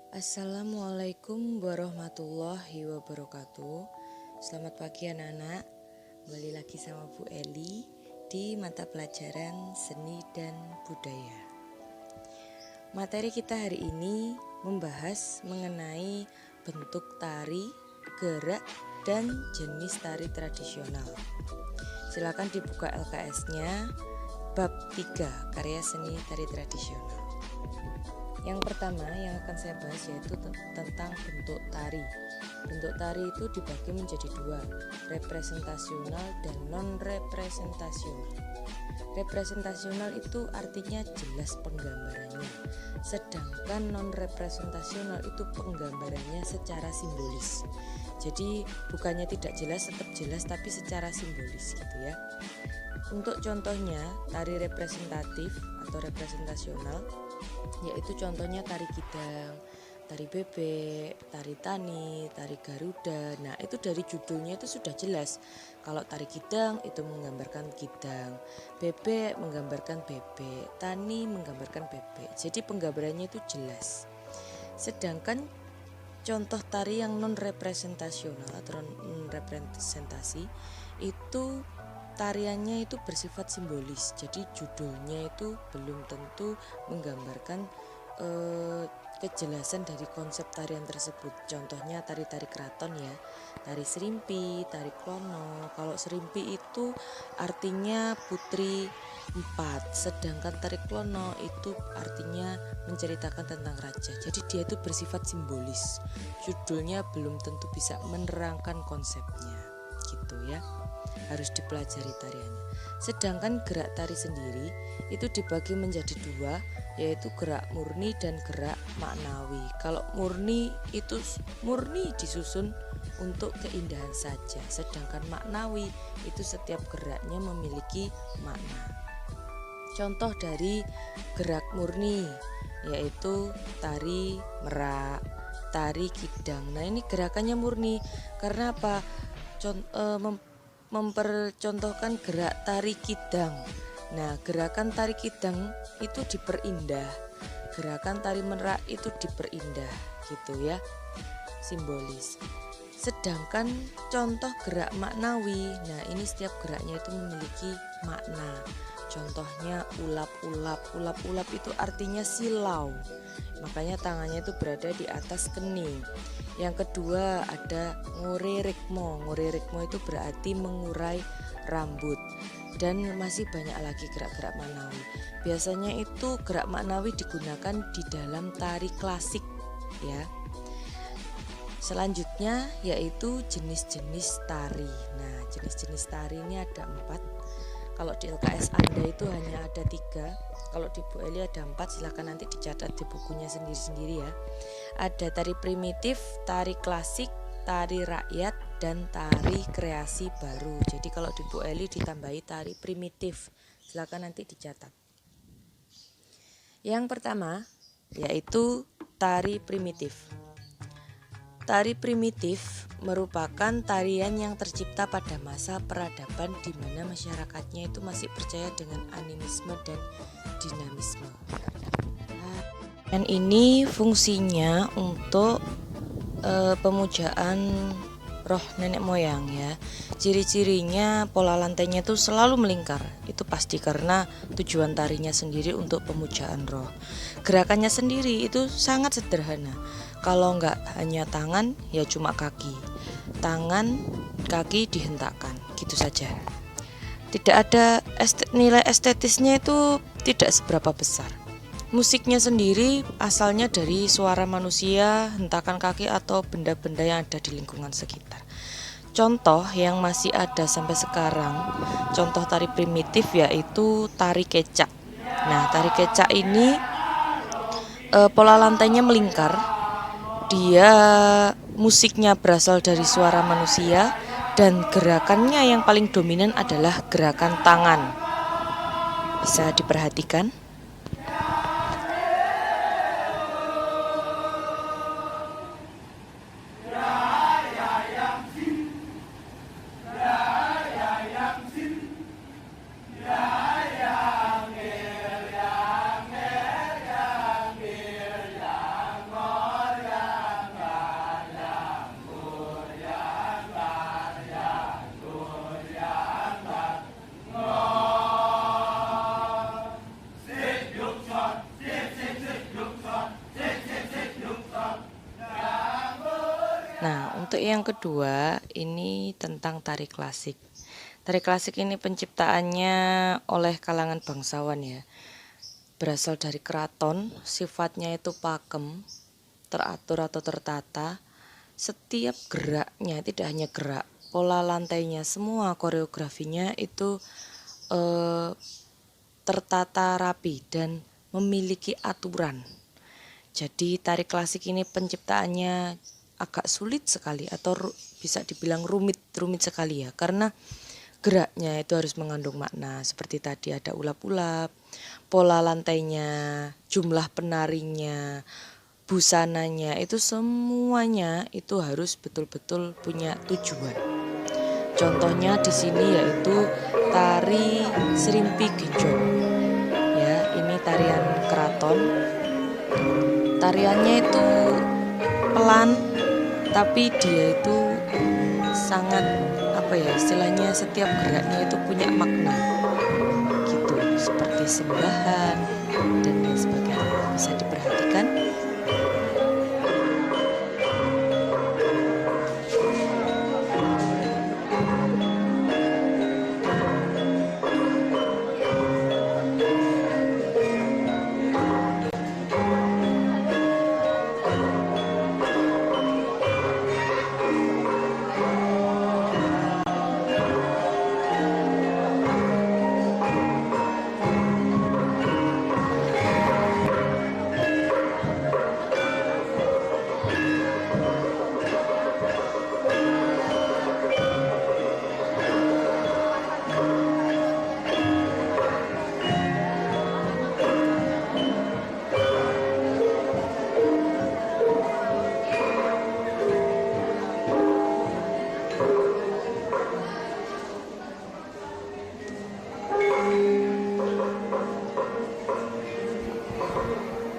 Assalamualaikum warahmatullahi wabarakatuh. Selamat pagi anak-anak. Kembali lagi sama Bu Eli di mata pelajaran Seni dan Budaya. Materi kita hari ini membahas mengenai bentuk tari, gerak, dan jenis tari tradisional. Silakan dibuka LKS-nya bab 3 karya seni tari tradisional. Yang pertama yang akan saya bahas yaitu tentang bentuk tari. Bentuk tari itu dibagi menjadi dua, representasional dan non-representasional. Representasional itu artinya jelas penggambarannya, sedangkan non-representasional itu penggambarannya secara simbolis. Jadi bukannya tidak jelas, tetap jelas tapi secara simbolis gitu ya. Untuk contohnya tari representatif atau representasional yaitu contohnya tari kidang, tari bebek, tari tani, tari garuda. Nah itu dari judulnya itu sudah jelas. Kalau tari kidang itu menggambarkan kidang, bebek menggambarkan bebek, tani menggambarkan bebek. Jadi penggambarannya itu jelas. Sedangkan contoh tari yang non representasional atau non representasi itu tariannya itu bersifat simbolis, jadi judulnya itu belum tentu menggambarkan kejelasan dari konsep tarian tersebut. Contohnya tari-tari keraton ya, tari serimpi, tari klono. Kalau serimpi itu artinya putri 4, sedangkan tari klono itu artinya menceritakan tentang raja. Jadi dia itu bersifat simbolis, judulnya belum tentu bisa menerangkan konsepnya gitu ya. Harus dipelajari tariannya. Sedangkan gerak tari sendiri itu dibagi menjadi dua, yaitu gerak murni dan gerak maknawi. Kalau murni itu murni disusun untuk keindahan saja, sedangkan maknawi itu setiap geraknya memiliki makna. Contoh dari gerak murni yaitu tari merak, tari kidang. Nah ini gerakannya murni karena apa? Mempercontohkan gerak tari kidang. Nah gerakan tari kidang itu diperindah, gerakan tari merak itu diperindah gitu ya, simbolis. Sedangkan contoh gerak maknawi, nah ini setiap geraknya itu memiliki makna. Contohnya ulap-ulap. Ulap-ulap itu artinya silau, makanya tangannya itu berada di atas kening. Yang kedua ada ngorerikmo. Ngorerikmo itu berarti mengurai rambut. Dan masih banyak lagi gerak-gerak maknawi. Biasanya itu gerak maknawi digunakan di dalam tari klasik ya. Selanjutnya yaitu jenis-jenis tari. Nah jenis-jenis tari ini ada 4. Kalau di LKS Anda itu hanya ada 3. Kalau di Bu Eli ada 4, silakan nanti dicatat di bukunya sendiri-sendiri ya. Ada tari primitif, tari klasik, tari rakyat, dan tari kreasi baru. Jadi kalau di Bu Eli ditambahi tari primitif, silakan nanti dicatat. Yang pertama yaitu tari primitif. Tari primitif merupakan tarian yang tercipta pada masa peradaban di mana masyarakatnya itu masih percaya dengan animisme dan dinamisme. Dan ini fungsinya untuk pemujaan roh nenek moyang ya. Ciri-cirinya pola lantainya itu selalu melingkar. Itu pasti karena tujuan tarinya sendiri untuk pemujaan roh. Gerakannya sendiri itu sangat sederhana. Kalau nggak hanya tangan ya cuma kaki. Tangan, kaki dihentakkan, gitu saja. Tidak ada nilai estetisnya itu tidak seberapa besar. Musiknya sendiri asalnya dari suara manusia, hentakan kaki atau benda-benda yang ada di lingkungan sekitar. Contoh yang masih ada sampai sekarang, contoh tari primitif yaitu tari kecak. Nah, tari kecak ini pola lantainya melingkar. Dia musiknya berasal dari suara manusia dan gerakannya yang paling dominan adalah gerakan tangan. Bisa diperhatikan. Nah, untuk yang kedua ini tentang tari klasik. Tari klasik ini penciptaannya oleh kalangan bangsawan ya. Berasal dari keraton, sifatnya itu pakem, teratur atau tertata. Setiap geraknya, tidak hanya gerak, pola lantainya, semua koreografinya itu tertata rapi dan memiliki aturan. Jadi tari klasik ini penciptaannya agak sulit sekali atau bisa dibilang rumit sekali ya, karena geraknya itu harus mengandung makna. Seperti tadi ada ulap-ulap, pola lantainya, jumlah penarinya, busananya, itu semuanya itu harus betul-betul punya tujuan. Contohnya di sini yaitu tari Serimpi Genjong. Ya, ini tarian keraton. Tariannya itu pelan, tapi dia itu sangat istilahnya setiap geraknya itu punya makna. Gitu, seperti sembahan dan lain sebagainya. Bisa diperhatikan.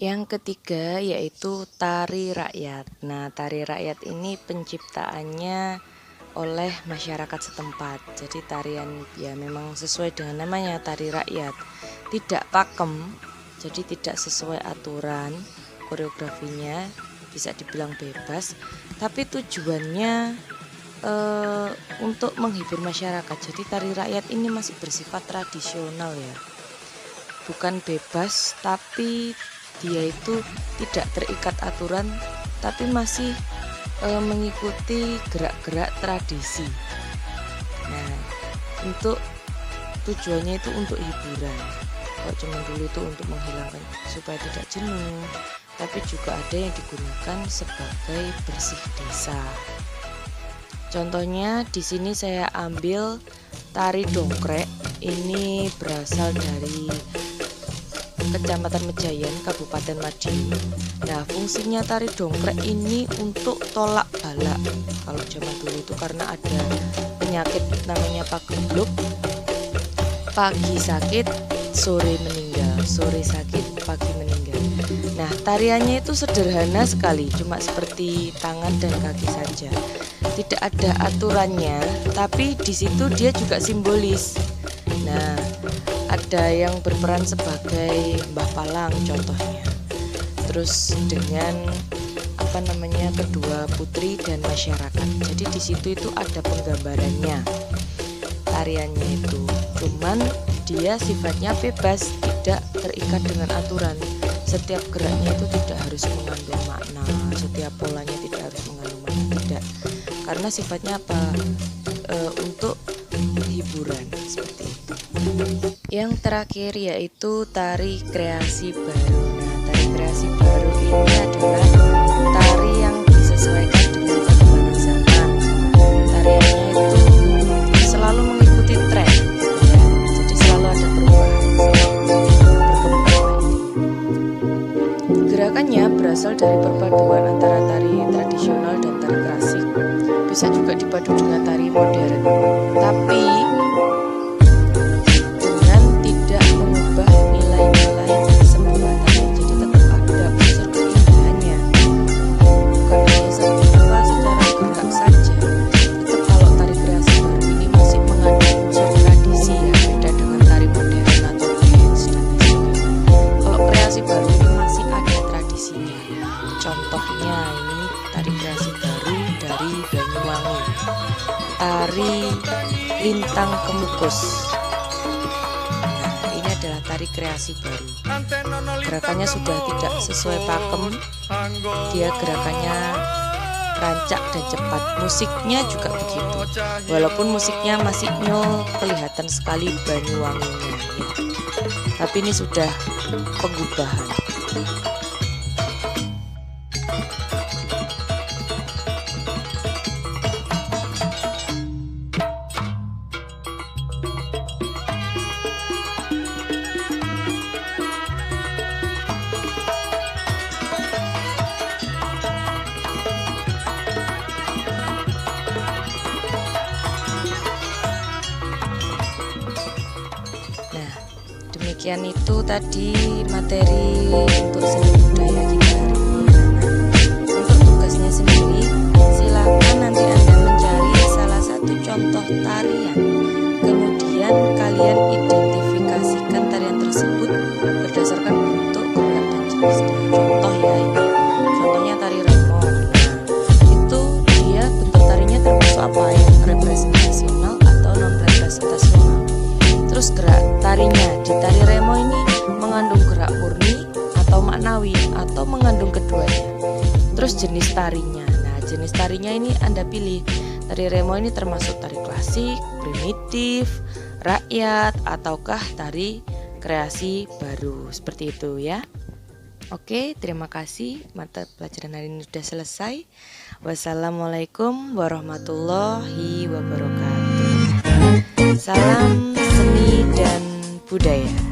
Yang ketiga yaitu tari rakyat. Nah, tari rakyat ini penciptaannya oleh masyarakat setempat. Jadi tarian ya memang sesuai dengan namanya, tari rakyat. Tidak pakem, jadi tidak sesuai aturan koreografinya, bisa dibilang bebas. Tapi tujuannya untuk menghibur masyarakat. Jadi tari rakyat ini masih bersifat tradisional ya. Bukan bebas, tapi dia itu tidak terikat aturan, tapi masih mengikuti gerak-gerak tradisi. Nah, untuk tujuannya itu untuk hiburan. Kalau cuma dulu itu untuk menghilangkan supaya tidak jenuh, tapi juga ada yang digunakan sebagai bersih desa. Contohnya di sini saya ambil tari dongkrek. Ini berasal dari Kecamatan Mejayan, Kabupaten Madiun. Nah, fungsinya tari dongkrek ini untuk tolak bala. Kalau zaman dulu itu karena ada penyakit namanya pagebluk, pagi sakit, sore meninggal, sore sakit, pagi meninggal. Nah, tariannya itu sederhana sekali, cuma seperti tangan dan kaki saja. Tidak ada aturannya, tapi di situ dia juga simbolis. Nah, ada yang berperan sebagai Mbah Palang contohnya. Terus dengan kedua putri dan masyarakat. Jadi di situ itu ada penggambarannya. Tariannya itu. Cuman dia sifatnya bebas, tidak terikat dengan aturan. Setiap geraknya itu tidak harus mengandung makna, setiap polanya tidak harus mengandung makna, tidak. Karena sifatnya untuk hiburan seperti itu. Yang terakhir yaitu tari kreasi baru. Nah, tari kreasi baru ini adalah tari yang disesuaikan dengan perkembangan zaman. Tariannya itu selalu mengikuti tren, ya. Jadi selalu ada perubahan, Gerakannya berasal dari perpaduan antara tari tradisional dan tari klasik. Bisa juga dipadu dengan tari modern. Tapi contohnya ini tari kreasi baru dari Banyuwangi, tari lintang kemukus. Nah, ini adalah tari kreasi baru. Gerakannya sudah tidak sesuai pakem, dia gerakannya rancak dan cepat. Musiknya juga begitu, walaupun musiknya masih nyol, kelihatan sekali Banyuwanginya ya. Tapi ini sudah pengubahan. Demikian itu tadi materi untuk seni budaya kita hari ini. Untuk tugasnya sendiri, silakan nanti Anda mencari salah satu contoh tarian. Kemudian kalian identifikasikan tarian tersebut berdasarkan bentuk, gerak, dan jenisnya. Contoh ya, ini contohnya tari remo. Nah, itu dia bentuk tarinya termasuk apa, yang representasional atau non representasional. Terus gerak tarinya di tari remo ini mengandung gerak murni atau maknawi atau mengandung keduanya. Terus jenis tarinya, nah jenis tarinya ini Anda pilih. Tari remo ini termasuk tari klasik, primitif, rakyat, ataukah tari kreasi baru, seperti itu ya. Oke, terima kasih, mata pelajaran hari ini sudah selesai. Wassalamualaikum warahmatullahi wabarakatuh. Salam seni dan budaya.